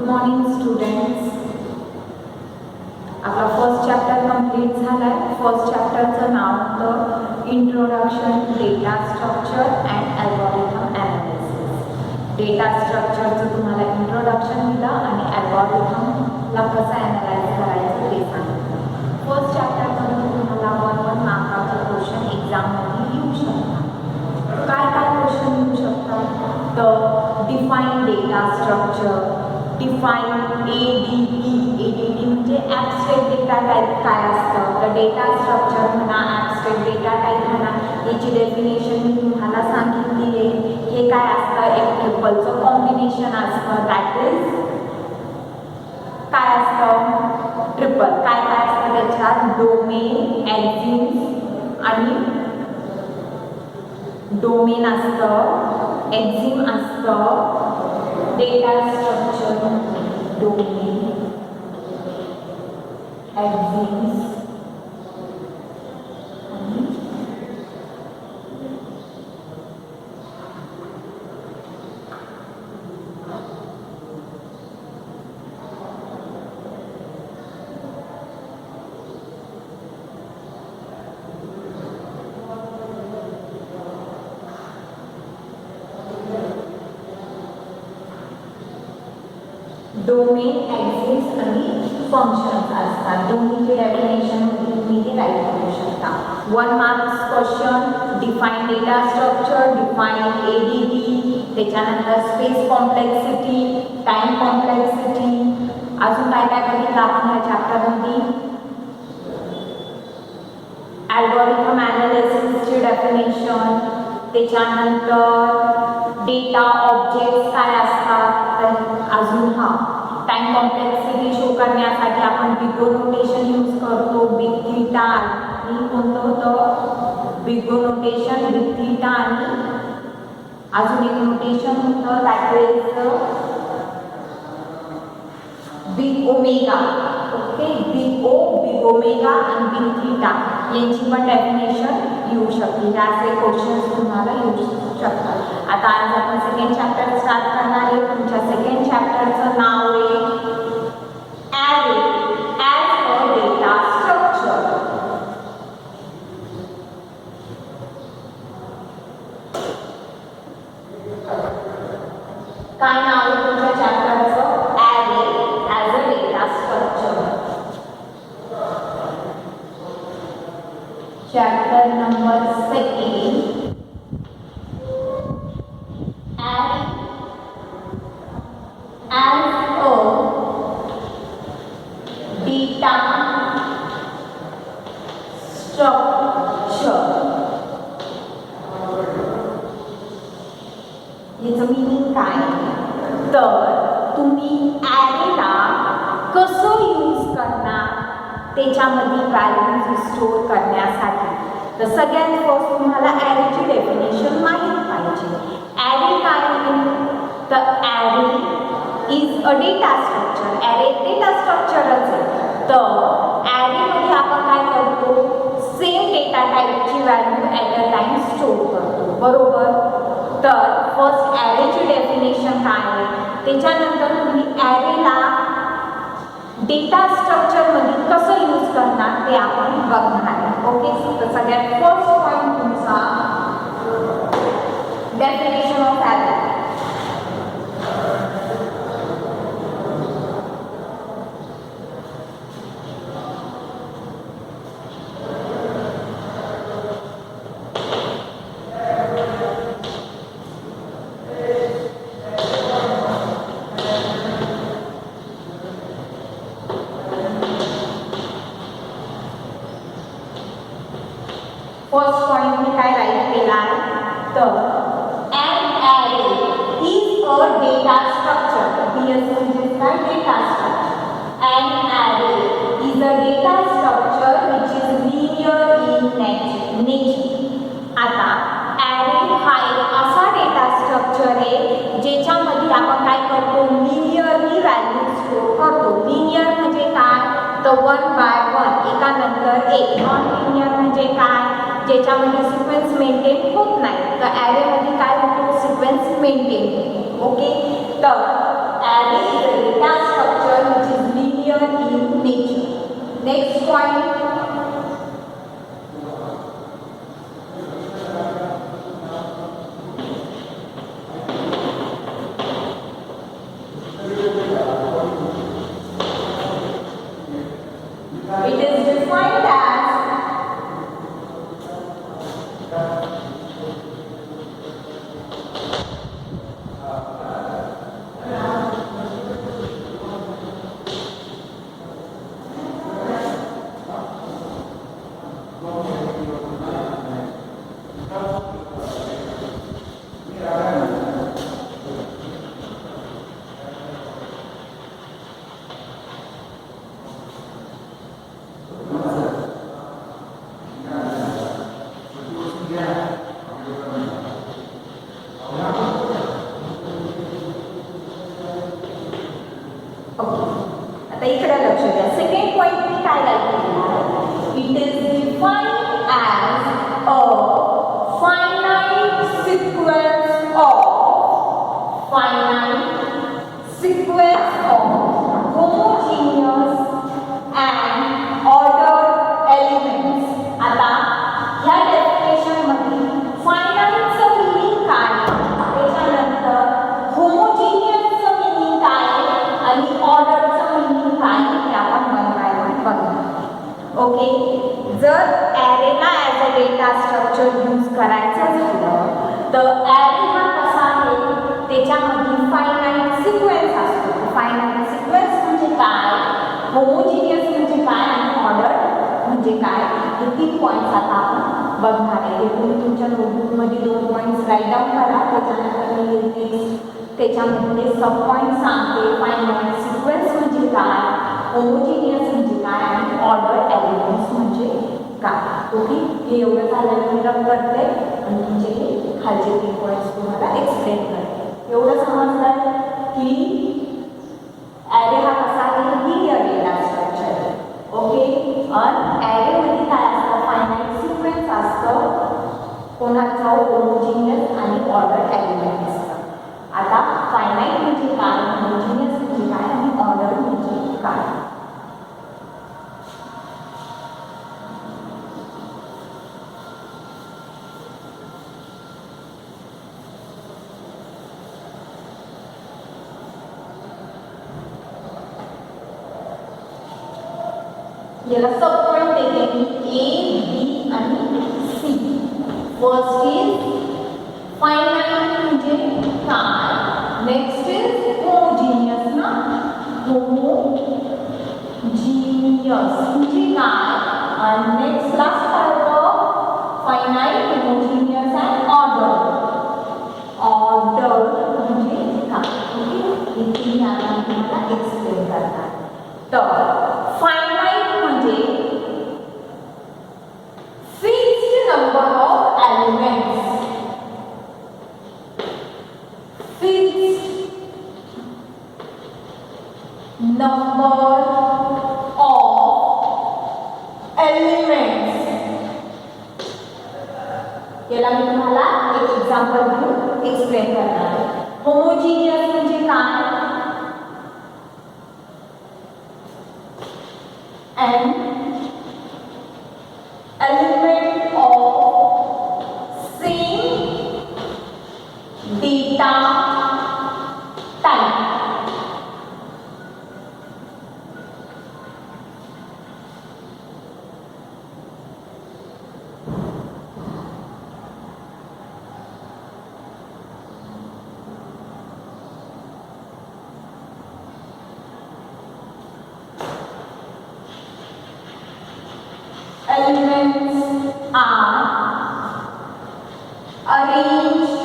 Morning students. आपला first chapter complete झाला आहे. फर्स्ट चॅप्टरचं नाव होतं introduction data structure and algorithm analysis. Data स्ट्रक्चरचं तुम्हाला इंट्रोडक्शन दिलं आणि अल्गोरिथमला कसं ॲनालाइज करायचं ते सांगितलं. फर्स्ट चॅप्टरमधून तुम्हाला 1 मार्काचे क्वेश्चन एक्झाममध्ये येऊ शकतात. काय काय क्वेश्चन येऊ शकतात? तर define data structure, define ADD म्हणजे ॲब्स्ट्रॅक्ट डेटा टाईप काय असतं, तर डेटा स्ट्रक्चर म्हणा, ॲब्स्ट्रॅक्ट डेटा टाईप म्हणा, याची डेफिनेशन मी तुम्हाला सांगितली आहे. हे काय असतं? एक ट्रिपलचं कॉम्बिनेशन असतं. दॅट इज काय असतं? ट्रिपल. काय काय असतं त्याच्यात? डोमेन, एक्झिम्स आणि डोमेन असतं, एक्झिम असतं, डेटा स्ट्रक्चर, डोमेन, एक्झिम्स आणि डोमेन, एक्झिम्स आणि फंक्शन्स असतात. दोन्हीची डेफिनेशन तुम्ही ते राईट करू शकता. 1 marks question. Define data structure, define ADD, त्याच्यानंतर स्पेस कॉम्प्लेक्सिटी, टाइम कॉम्प्लेक्सिटी. अजून काय काय बघितलं आपण ह्या चॅप्टरमध्ये? अल्गोरिथम ॲनालिसिसची डेफिनेशन, त्याच्यानंतर डेटा ऑब्जेक्ट्स काय असतात, तर अजून टाइम कॉम्प्लेक्सिटी शो करण्यासाठी आपण बिगो नोटेशन यूज करतो. बिग थीटा आणि कोणतं होतं? बिगो नोटेशन, बिग थीटा आणि अजून एक नोटेशन होतं that is big omega. Okay, big omega आणि बिग थीटा यांची पण डेफिनेशन येऊ शकते. हे असे क्वेश्चन्स तुम्हाला येऊ शकतात. आता आज आपण सेकंड चॅप्टर स्टार्ट करणार आहे. तुमच्या सेकंड चॅप्टरचं नाव आहे array as a data structure. काय नाव आहे तुमच्या चॅप्टरचं? Array as a data structure. Chapter number 2. याचं मीनिंग काय? तर तुम्ही ॲरेला कसं यूज करणार त्याच्यामध्ये व्हॅल्यूज स्टोअर करण्यासाठी. तर सगळ्यात फर्स्ट तुम्हाला ॲरेची डेफिनेशन माहीत पाहिजे. ॲरे काय? तर array is a data structure. Array data स्ट्रक्चरच आहे. तर ॲरेमध्ये आपण काय करतो? सेम डेटा टाईपची value at a time store करतो. बरोबर? तर फर्स्ट ॲरेची डेफिनेशन काय आहे, त्याच्यानंतर तुम्ही ॲरेला डेटा स्ट्रक्चरमध्ये कसं यूज करणार ते आपण बघणार आहे. ओके, तर सगळ्यात फर्स्ट पॉईंट तुमचा definition of array. First point मी काय राईट केला आहे? तर an array is a data structure. DS म्हणजे काय? Data structure. An array is a data structure which is linear in nature. आता array हा एक असा डेटा स्ट्रक्चर आहे ज्याच्यामध्ये आपण काय करतो? लिनियरली व्हॅल्यू स्टोअर करतो. लिनियर म्हणजे काय? तर 1 by 1 एकानंतर एक. नॉन लिनियर म्हणजे काय? ज्याच्यामध्ये सिक्वेन्स मेंटेन होत नाही. तर ॲरेमध्ये काय होतो? Sequence maintain. ओके, तर array is a data structure which is linear in nature. Next point. It is defined as आता इकडे लक्ष द्या. सेकंड पॉइंट मी काय लिहिलं? It is defined as a finite sequence of homogeneous and ordered elements. आता ह्या डेफिनेशन मध्ये finite चं मीनिंग काय, त्याच्यानंतर homogeneous चं मीनिंग काय आणि ordered चं मीनिंग काय हे आपण बघणार. ओके, जर ॲरेला as a data structure use करायचं झालं तर ॲरे हा कसा आहे, त्याच्यामध्ये फायनाईट सिक्वेन्स असतो. फायनाईट सिक्वेन्स म्हणजे काय, होमोजिनियस म्हणजे काय आणि ऑर्डर म्हणजे काय, हे 3 पॉईंट्स आता आपण बघणार आहे. हे तुम्ही तुमच्या नोटबुकमध्ये 2 पॉईंट्स राईट डाऊन करा. त्याच्यानंतर मी त्याच्यामध्ये सब पॉईंट सांगते. फायनाईट सिक्वेन्स म्हणजे काय, होमोजिनियस म्हणजे काय आणि ऑर्डर एलिमेंट्स म्हणजे काय. ओके, हे एवढं झालं मी रब करते आणि तुमचे हे खालचे 3 पॉईंट्स तुम्हाला एक्सप्लेन करते. एवढं समजलं की ॲरे हा कसा आहे, लिनियर डेटा स्ट्रक्चर. ओके, आणि ॲरेमध्ये काय असतं, फायनाईट सिक्वेन्स असतं, कोणाचं होमोजिनियस आणि ऑर्डर एलिमेंट असतं. आता फायनाईट म्हणजे काय, होमोजिनियस म्हणजे काय आणि ऑर्डर म्हणजे काय. याला सब पॉइंट देते मी ए, बी आणि सी. फर्स्ट इज फायनाईट म्हणजे काय, नेक्स्ट इज होमोजिनियस ना, होमोजिनियस म्हणजे काय, आणि next last part finite, homogeneous and order. Order म्हणजे काय. ओके, हे तीन आता तुम्हाला एक्सप्लेन करणार. तर फायनाईट म्हणजे fixed number of elements. Fixed number of elements. याला मी तुम्हाला एक एक्झाम्पल देऊन एक्सप्लेन करणार आहे. होमोजिनियस म्हणजे काय, an element of same data type. Elements are arranged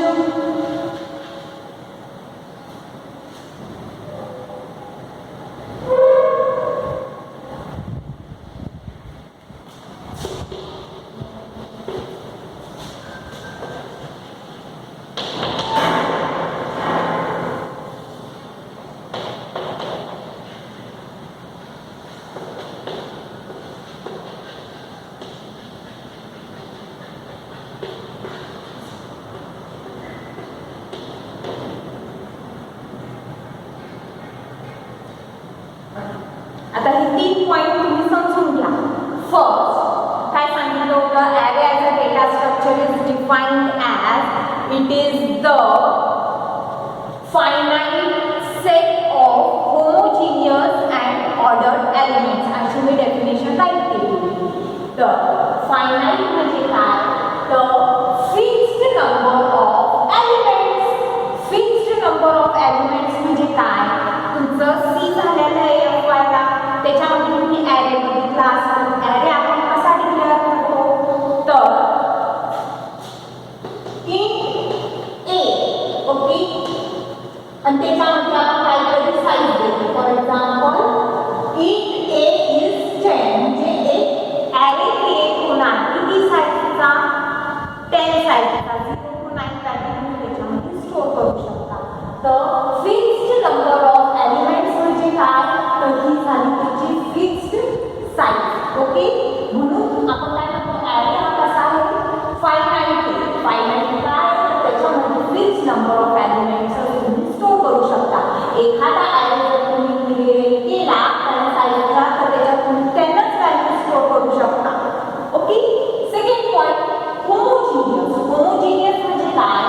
3 point तुम्ही समजून घ्या. फर्स्ट काय सांगितलं होतं, array as a data structure is defined as it is the finite set of homogeneous and ordered elements. अशी मी डेफिनेशन राईट केली. तर finite म्हणजे काय, तर fixed number of elements. Fixed number of elements म्हणजे काय, तुमचं सी झालेलं आहे एफवायला, त्याच्यामध्ये तुम्ही ॲरे बघितला असाल. ॲरे आपण कसा डिक्लेअर करतो, तर इन ए, ओके, आणि त्याच्यामध्ये आपण काहीतरी साईज देतो. For example int A is 10, म्हणजे एक ॲरे क्रिएट होणार किती साईजचा, 10 साईजचा. 0 to 9 व्हॅल्यू तुम्ही त्याच्यामध्ये स्टोअर करू शकता. तर फिक्स्ड नंबर ऑफ एलिमेंट्स म्हणजे काय, तर ही झाली त्याची फिक्स्ड साईज. ओके, म्हणून आपण काय म्हणतो, ॲरे हा कसा आहे, फायनाईट. फायनाईट काय, तर त्याच्यामध्ये fixed number of elements store करू शकता. एखादा ॲरे जर तुम्ही क्रिएट केला त्या साईजचा, तर त्याच्यात तुम्ही 10च व्हॅल्यू स्टोअर करू शकता. Okay, second point, homogeneous. Homogeneous म्हणजे काय,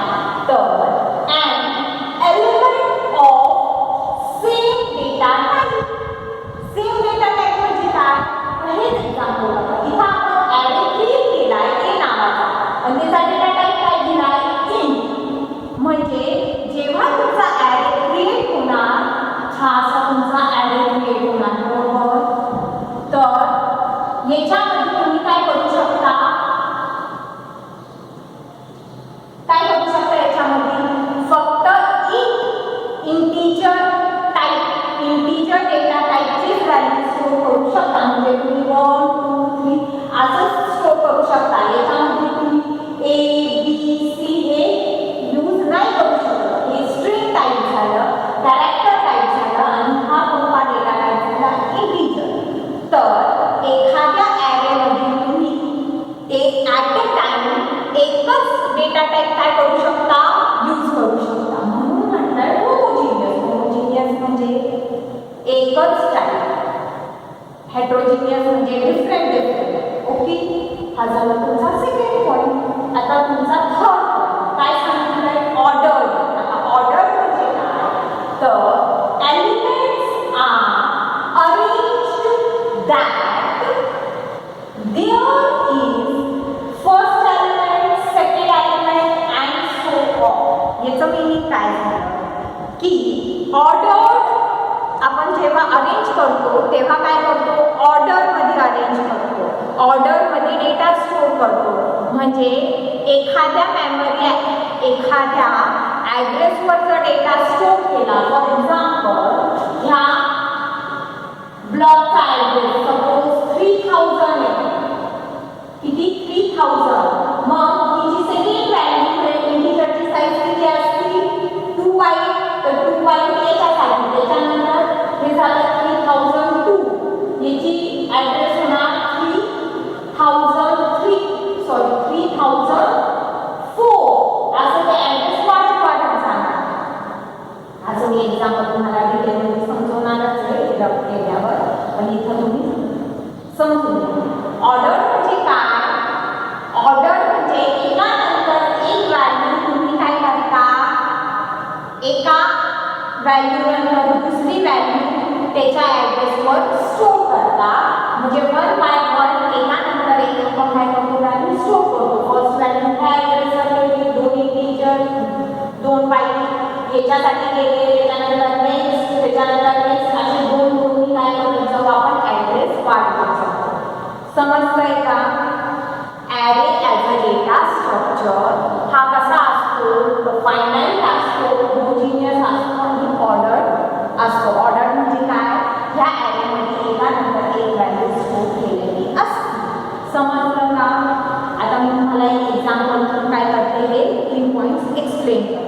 तर an element of same data type. Same data type म्हणजे काय, हेच एक्झाम्पल बघा. इथं आपण ॲरे क्रिएट केलाय ए नावाचा, आणि त्याचा डेटा टाइप काय दिलाय, इंट. म्हणजे जेव्हा तुमचा ॲरे क्रिएट होणार, हा असा तुमचा ॲरे क्रिएट होणार, बरोबर. तर याच्यामध्ये तुम्ही काय करू शकता, काय करू शकता याच्यामध्ये, फक्त इंटीजर टाइप, इंटीजर डेटा टाइपची व्हॅल्यू स्टोअर करू शकता. म्हणजे तुम्ही 1 2 3 असं स्टोअर करू शकता. याच्यामध्ये तुम्ही ए बी सी हे यूज नाही करू शकत. हे स्ट्रिंग टाइप झालं, कॅरेक्टर टाइप झालं, आणि हा कोणता डेटा टाइप झाला, इंटीजर. तर एखाद्या ॲरेमध्ये तुम्ही ॲट अ टाइम एकच डेटा टाइप काय करू शकता, यूज करू शकता. म्हणून म्हणतात होमोजिनियस. होमोजिनियस म्हणजे एकच टाइप, हेटेरोजिनियस म्हणजे डिफरंट डिफरंट. ओके, हा झाला तुमचा सेकंड पॉइंट. आता तुमचा थर्ड काय सांगितलंय, ऑर्डर. आता ऑर्डर म्हणजे काय, तर elements are arranged that there is first element, second element and so on. याचं मीनिंग काय झालं, की ऑर्डर आपण जेव्हा अरेंज करतो तेव्हा काय करतो, ऑर्डरमध्ये अरेंज करतो, ऑर्डरमध्ये डेटा स्टोअर करतो. म्हणजे एखाद्या मेमरी, एखाद्या ॲड्रेसवर जर डेटा स्टोअर केला, फॉर एक्झाम्पल ह्या ब्लॉकचा ॲड्रेस सपोज 3000 आहे, किती 3000, मग तिची सेकंड व्हॅल्यू इंटीजरची साईज किती असते, 2 बाईट. तर 2 बाईट याच्यासाठी, त्याच्यानंतर हे झालं 3002, याची ॲड्रेस होणार 3003, सॉरी 3004, असं ते ॲड्रेस वाढत वाढत जाणार. असं मी एक्झाम्पल तुम्हाला डिटेलमध्ये समजवणारच आहे केल्यावर, पण इथं तुम्ही समजून घ्या. ऑर्डर म्हणजे काय, ऑर्डर म्हणजे एकानंतर एक व्हॅल्यू तुम्ही काय करता, एका व्हॅल्यू नंतर दुसरी व्हॅल्यू त्याच्या ॲड्रेसवर स्टोअर करता. म्हणजे 1 बाय 1 एकानंतर एक आपण काय करतो, व्हॅल्यू स्टोअर करतो. फर्स्ट व्हॅल्यू ह्या ॲड्रेसवर गेली, 2 इंटीजर 2 बाईट याच्यासाठी गेले, त्याच्यानंतर नेक्स्ट, त्याच्यानंतर नेक्स्ट, असे 2 दोन्ही काय करत जाऊ आपण, ॲड्रेस वाढवत जातो. समजतंय का. Array as a data structure हा कसा असतो, फायनाईट असतो, होमोजिनियस असतो आणि ऑर्डर असतो. ऑर्डर म्हणजे काय, ह्या ॲरेमध्ये एकानंतर एक व्हॅल्यू स्टोअर केलेली असते. समजलं का. आता मी तुम्हाला एक एक्झाम्पल करून काय करते, हे 3 पॉईंट्स एक्सप्लेन करते.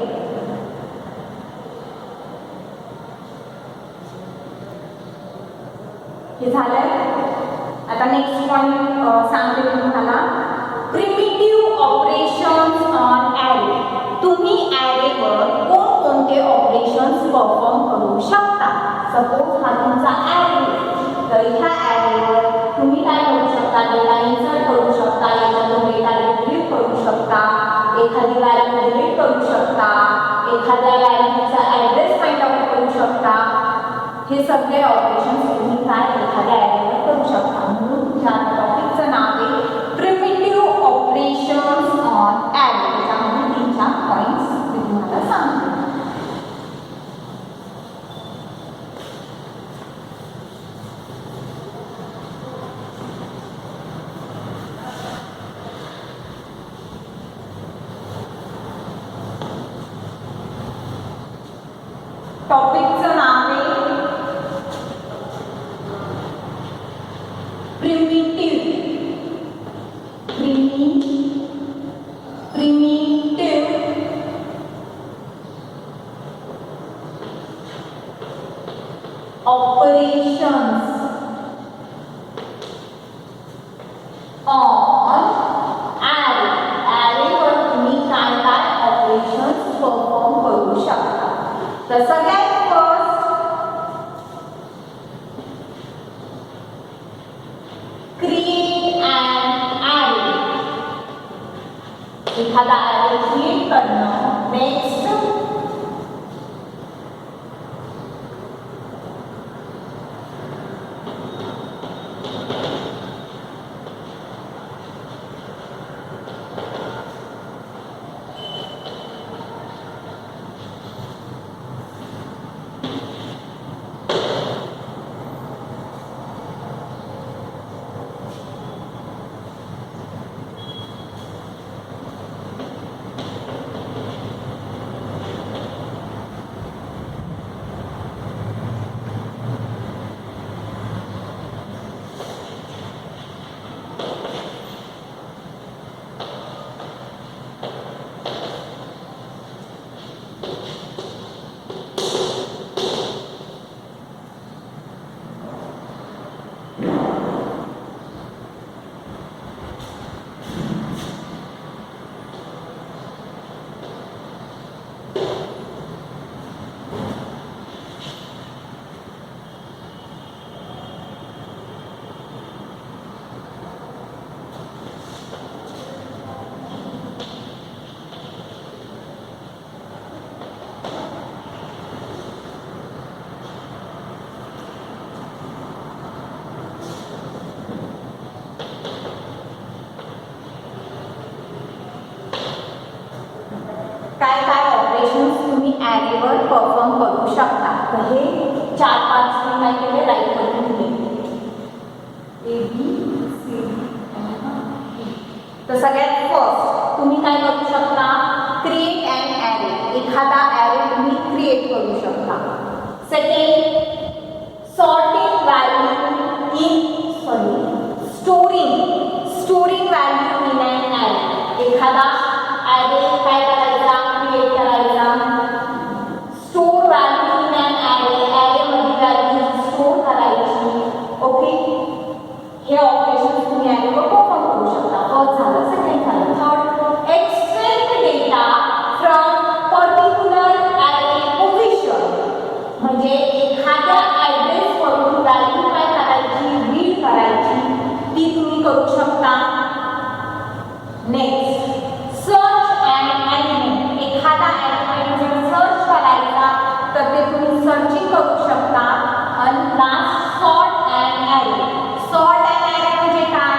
हे झालंय. आता नेक्स्ट पॉइंट सांगते मी तुम्हाला, प्रिमिटिव्ह ऑपरेशन्स ऑन ॲरे. तुम्ही ॲरेवर कोणकोणते ऑपरेशन्स परफॉर्म करू शकता. सपोज हा तुमचा ॲरे, तर ह्या ॲरेवर तुम्ही काय करू शकता, डेटा इन्सर्ट करू शकता, याच्यातून डेटा रिट्रीव्ह करू शकता, एखादी व्हॅल्यू डिलीट करू शकता, एखाद्या व्हॅल्यूचा ॲड्रेस फाइंड आउट करू शकता. हे सगळे ऑपरेशन्स तुम्ही काय एखाद्या ॲरेवर करू शकता. म्हणून ह्या टॉपिकचं नाव आहे प्रिमिटिव्ह ऑपरेशन्स ऑन ॲरे. त्याच्यामध्ये 3-4 पॉईंट्स मी तुम्हाला सांगते. टॉपिकचं नाव आहे ऑपरेशन्स ऑन ॲरे. ॲरेवर तुम्ही काय काय ऑपरेशन्स परफॉर्म करू शकता. तर सगळ्यात फर्स्ट क्रिएट अँड ॲरे. एखादा ॲरे क्रिएट करणं. नेक्स्ट काय काय ऑपरेशन्स तुम्ही ॲरेवर परफॉर्म करू शकता. तर हे 4-5 मी काय केले राईट करून दिले ABCD. तर सगळ्यात फर्स्ट तुम्ही काय करू शकता, क्रिएट अँड ॲरे. एखादा ॲरे तुम्ही क्रिएट करू शकता. Second, sorting value in storing value in an array. एखादा ॲरे काय करायचा, क्रिएट करायचा, store value in an array. ॲरेमध्ये व्हॅल्यू स्टोर करायची. ओके, हे ऑपरेशन तुम्ही ॲरेवर परफॉर्म करू शकता. फर्स्ट झालं. सेकंड झालं. Third, extract data from particular array position. म्हणजे एखाद्या ॲड्रेसवरून व्हॅल्यू काय करायची, रीड करायची, ती तुम्ही करू शकता. Next, search and element. एखादा एलिमेंट जर सर्च करायचा तर ते तुम्ही सर्चिंग करू शकता. आणि last, sort and array. Sort and array म्हणजे काय,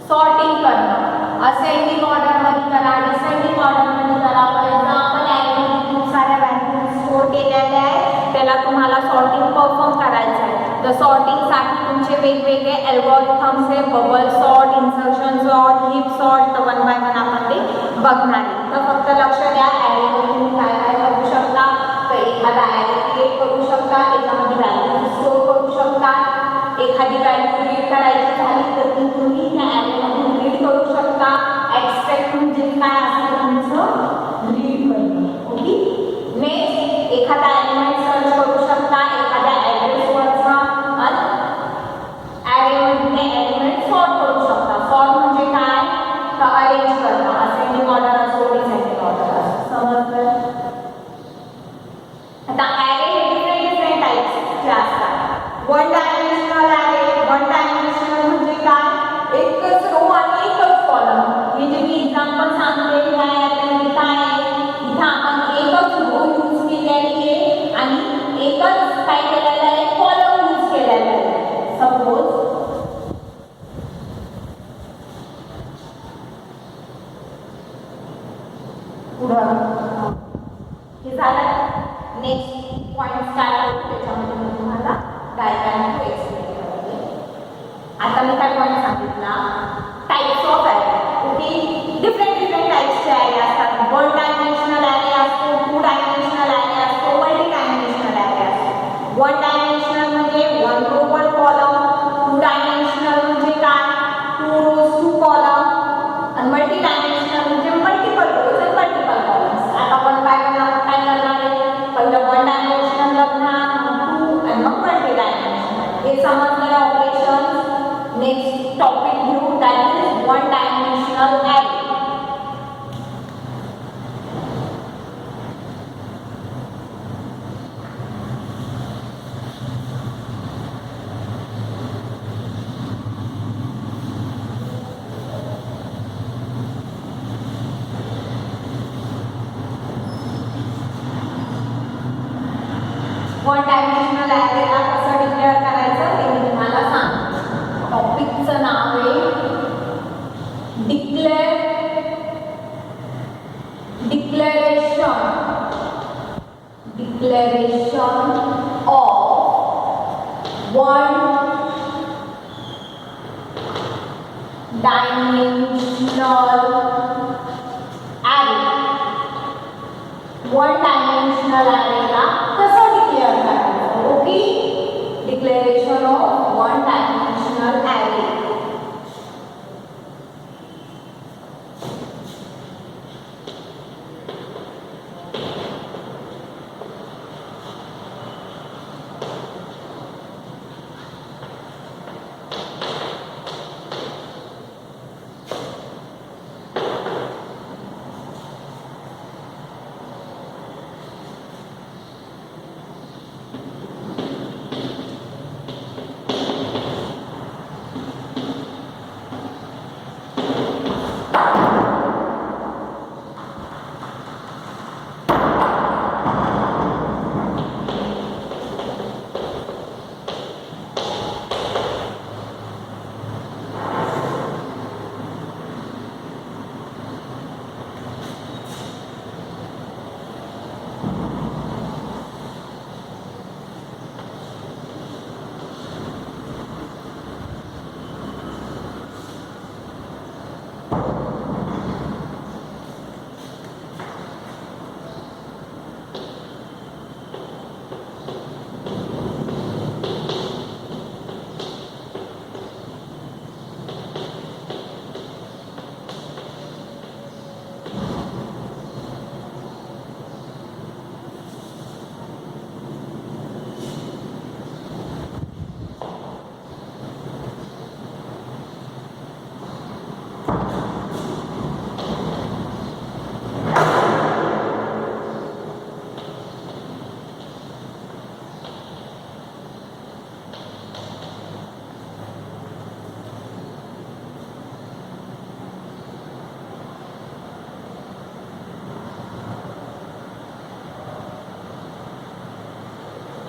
सॉर्टिंग करणं. असेंडिंग ऑर्डरमध्ये करा, डिसेंडिंग ऑर्डरमध्ये करा. फॉर एक्झाम्पल ॲरेमध्ये खूप साऱ्या व्हॅल्यू स्टोर केलेल्या आहेत, त्याला तुम्हाला सॉर्टिंग परफॉर्म करायचं आहे. तर सॉर्टिंगसाठी तुमचे वेगवेगळे अल्गोरिथम्स आहे. Bubble sort, insertion sort, heap sort. तर 1 बाय 1 आपण ते बघणार आहे. तर फक्त लक्ष द्या, ॲरेवर तुम्ही काय काय करू शकता. तर एखादा ॲरे क्रिएट करू शकता, त्याच्यामध्ये व्हॅल्यू स्टोर करू शकता. एखादी व्हॅल्यू रीड करायची झाली तर ती तुम्ही त्या ॲरेमधून रीड करू शकता. एक्सट्रॅक्ट म्हणजे काय असतं तुमचं, रीड करणं. ओके. नेक्स्ट, एखादा एलिमेंट सर्च करू शकता एखाद्या ॲड्रेसवरचा. आणि ॲरेमध्ये एलिमेंट सॉर्ट करू शकता. सॉर्ट म्हणजे काय, तर अरेंज करणं. असेंडिंग ऑर्डर असो, डिसेंडिंग ऑर्डर असो. समजलं. आता ॲरे हे डिफरंट टाईप्सचे असतात. पुढं हे झालं. नेक्स्ट पॉईंट काय होतो त्याच्यामध्ये मी तुम्हाला डायग्राम टू एक्सप्लेन करते. आता मी काय पॉईंट सांगितला, types of array. Okay, different टाइप्सचे ॲरे असतात. वन डायमेन्शनल ॲरे असतो, टू डायमेन्शनल ॲरे असतो, मल्टी डायमेन्शनल ॲरे असतो. वन डायमेन्शनल म्हणजे one row one column, two dimensional म्हणजे काय, टू रोज टू कॉलम, आणि मल्टी डायमेन्शनल म्हणजे मल्टिपल रोज आणि मल्टिपल कॉलम्स. आता वन बाय वन आपण काय करणार आहे, पहिलं वन डायमेन्शनल बघणार, टू आणि मग मल्टी डायमेन्शनल. हे समजलं ऑपरेशन. नेक्स्ट टॉपिक घेऊ, that is one dimensional array. One dimensional ॲरेला कसं डिक्लेअर करायचं ते मी तुम्हाला सांगतो. टॉपिकचं नाव आहे declaration of one dimensional array. One dimensional ॲरेला कसं डिक्लेअर करायचं. Okay, declaration of one dimensional array.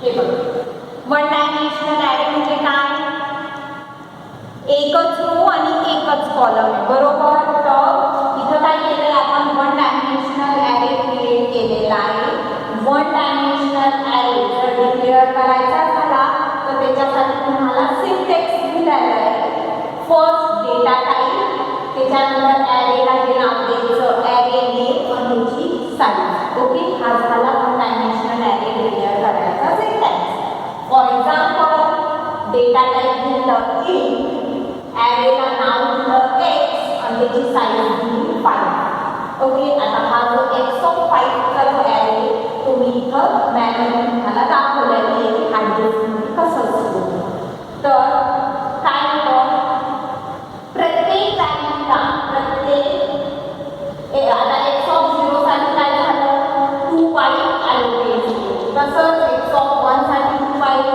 हे बघा, वन डायमेन्शनल ॲरे म्हणजे काय, एकच रो आणि एकच कॉलम आहे, बरोबर. तर इथं काय केलंय आपण, वन डायमेन्शनल ॲरे क्रिएट केलेला आहे. वन डायमेन्शनल ॲरे जर डिक्लेअर करायचा झाला तर त्याच्यासाठी तुम्हाला सिंटॅक्स दिलेला आहे. फर्स्ट डेटा टाइप, त्याच्यानंतर ॲरेला हे नाव द्यायचं, ॲरे नेम आणि त्याची साईज. ओके, हा झाला वन डायमेन्शनल ॲरे डिक्लेअर करायचा syntax. For example, data type दिलं इंट, ॲरेला नाव दिलं x आणि त्याची साईज दिली 5. ओके, आता हा जो x ऑफ 5 चा जो ॲरे तो मी इथं मॅन्युअली तुम्हाला दाखवलेला आहे की ॲड्रेसमध्ये कसं असतं. तर काय होतं, प्रत्येक व्हॅल्यूला आता x ऑफ 0 साठी काय झालं, 2 5 ॲलोकेट केलं. तसंच x ऑफ 1 साठी 2 5,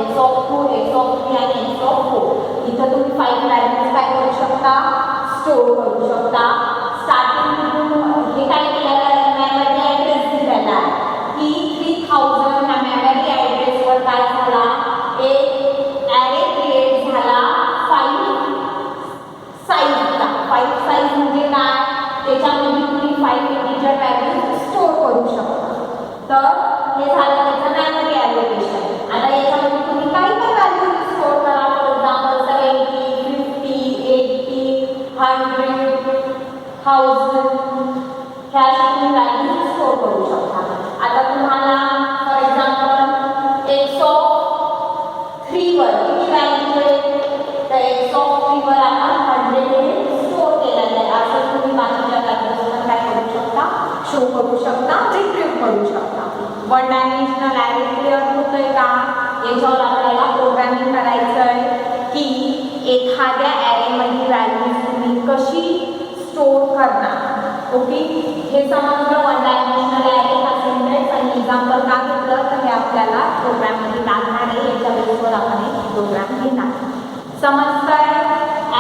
x ऑफ 2, x ऑफ 3 आणि x ऑफ 4. इथं तुम्ही 5 व्हॅल्यूज काय करू शकता, स्टोअर करू शकता. स्टार्टिंग हे काय केलेलं आहे, मेमरी ॲड्रेस दिलेला आहे की 3000 ह्या मेमरी ॲड्रेसवर काय झाला, एक ॲरे क्रिएट झाला 5 साईजचा. 5 साईज म्हणजे काय, त्याच्यामध्ये तुम्ही 5 इंटिजर व्हॅल्यू स्टोअर करू शकता. तर हे झालं त्याचं मेमरी ॲलोकेशन. आता याच्यामध्ये तुम्ही काही पण व्हॅल्यू स्टोअर करा. फॉर एक्झाम्पल 70, 50, 80, 100, 1000 ह्या अशा तुम्ही व्हॅल्यू स्टोअर करू शकता. आता तुम्हाला फॉर एक्झाम्पल x3 वर किती व्हॅल्यू आहे, तर x3 वर आपण 100 हे स्टोअर केलेलं आहे. असं तुम्ही बाकीच्या व्हॅल्यूज काय करू शकता, शो करू शकता, रिट्रीव्ह करू शकता. वन डायमेन्शनल ॲरे क्लिअर होतोय का? याच्यावर आपल्याला प्रोग्रामिंग करायचं आहे की एखाद्या ॲरेमध्ये व्हॅल्यूज तुम्ही कशी स्टोअर करणार. ओके, हे समजलं. वन डायमेन्शनल ॲरे हा सिंटॅक्स आणि एक्झाम्पल का घेतलं तर हे आपल्याला प्रोग्राममध्ये लागणार आहे. याच्या बेसवर आपण एक प्रोग्राम घेणार. समजतंय?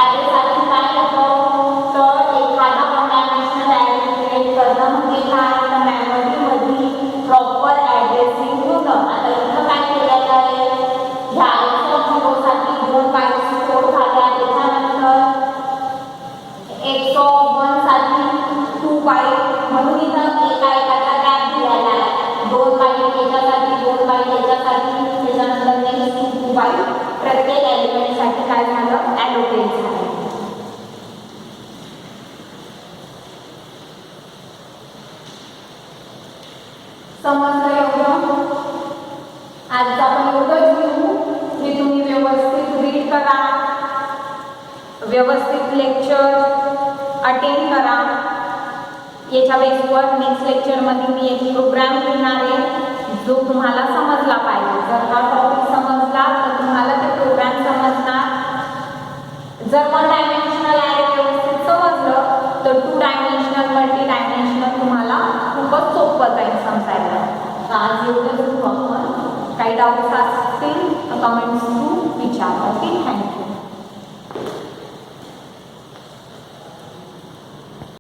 ॲरेसाठी काय होतं, तर एखादा वन डायमेन्शनल ॲरे क्रिएट करणं म्हणजे काय, तर मेमरीमध्ये प्रॉपर ॲड्रेसिंग होणं. आता इथं काय केलेलं आहे, ह्या x0 साठी 2 बाईट स्टोअर झाल्या, त्याच्यानंतर x1 साठी 2 बाईट, म्हणून इथं एकाचा गॅप दिलेला आहे. 2 बाईट याच्यासाठी, 2 बाईट याच्यासाठी, त्याच्यानंतर नेक्स्ट 2 बाईट प्रत्येक एलिमेंटसाठी काय झालं, ॲलोकेट झालं. समजलं एवढं? आज आपण एवढंच घेऊ की तुम्ही व्यवस्थित रीड करा, व्यवस्थित लेक्चर अटेंड करा. याच्या बेसवर नेक्स्ट लेक्चरमध्ये मी एक प्रोग्राम घेणार आहे जो तुम्हाला समजला पाहिजे. जर हा टॉपिक समजला तर तुम्हाला ते प्रोग्राम समजणार. जर वन डायमेन्शनल ॲरे व्यवस्थित समजलं तर 2 डायमेन्शनल, मल्टी डायमेन्शनल तुम्हाला खूपच सोपं जाईल समजायला. तर आज एवढंच घेऊ आपण. काही डाऊट्स असतील तर कमेंट्स थ्रू विचारा. Okay, thank you.